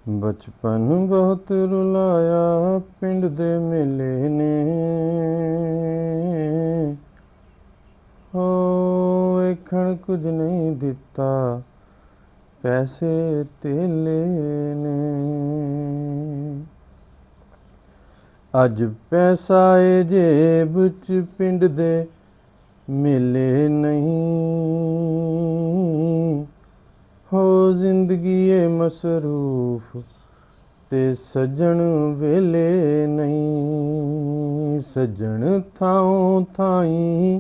ਬਚਪਨ ਬਹੁਤ ਰੁਲਾਇਆ ਪਿੰਡ ਦੇ ਮੇਲੇ ਨੇ, ਹੋ ਵੇਖਣ ਕੁਝ ਨਹੀਂ ਦਿੱਤਾ ਪੈਸੇ ਧੇਲੇ ਨੇ। ਅੱਜ ਪੈਸਾ ਏ ਜੇਬ 'ਚ ਪਿੰਡ ਦੇ ਮੇਲੇ ਨਹੀਂ, ਹੋ ਜ਼ਿੰਦਗੀ ਏ ਮਸਰੂਫ ਤੇ ਸੱਜਣ ਵੇਲੇ ਨਹੀਂ। ਸੱਜਣ ਥਾਂ ਥਾਈਂ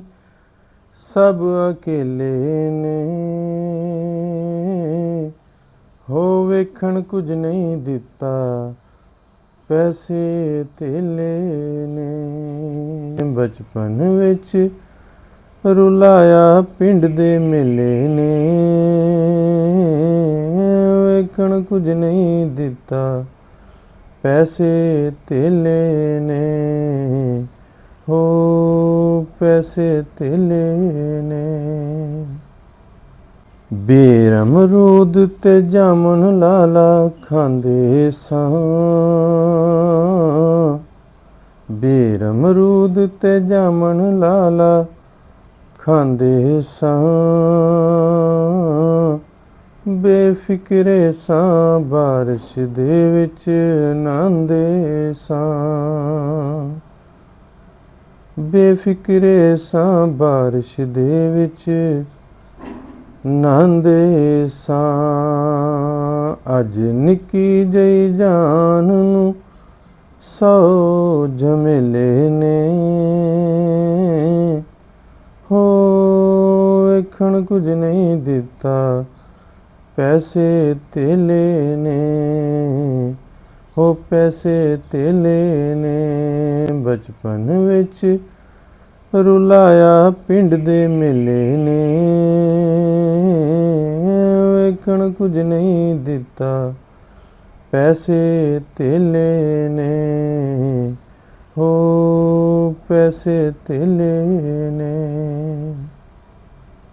ਸਭ ਅਕੇਲੇ ਨੇ, ਹੋ ਵੇਖਣ ਕੁਝ ਨਹੀਂ ਦਿੱਤਾ ਪੈਸੇ ਧੇਲੇ ਨੇ। ਬਚਪਨ ਵਿੱਚ ਰੁਲਾਇਆ ਪਿੰਡ ਦੇ ਮੇਲੇ ਨੇ, ਵੇਖਣ ਕੁਝ ਨਹੀਂ ਦਿੱਤਾ ਪੈਸੇ ਧੇਲੇ ਨੇ, ਹੋ ਪੈਸੇ ਧੇਲੇ ਨੇ। ਬੇਰ ਅਮਰੂਦ ਤੇ ਜਾਮਨ ਲਾਲਾ ਖਾਂਦੇ ਸਾਂ, ਬੇਰ ਅਮਰੂਦ ਤੇ ਜਾਮਨ ਲਾਲਾ ਖਾਂਦੇ ਸਾਂ। ਬੇਫਿਕਰੇ ਸਾਂ ਬਾਰਿਸ਼ ਦੇ ਵਿੱਚ ਨਹਾਂਦੇ ਸਾਂ, ਬੇਫਿਕਰੇ ਸਾਂ ਬਾਰਿਸ਼ ਦੇ ਵਿੱਚ ਨਹਾਂਦੇ ਸਾਂ। ਅੱਜ ਨਿੱਕੀ ਜਿਹੀ ਜਾਨ ਨੂੰ 100 ਝਮੇਲੇ ਨੇ, ਹੋ ਵੇਖਣ ਕੁਝ ਨਹੀਂ ਦਿੱਤਾ ਪੈਸੇ ਧੇਲੇ ਨੇ, ਹੋ ਪੈਸੇ ਧੇਲੇ ਨੇ। ਬਚਪਨ ਵਿੱਚ ਰੁਲਾਇਆ ਪਿੰਡ ਦੇ ਮੇਲੇ ਨੇ, ਵੇਖਣ ਕੁਝ ਨਹੀਂ ਦਿੱਤਾ ਪੈਸੇ ਧੇਲੇ ਨੇ, ਹੋ ਪੈਸੇ ਧੇਲੇ ਨੇ।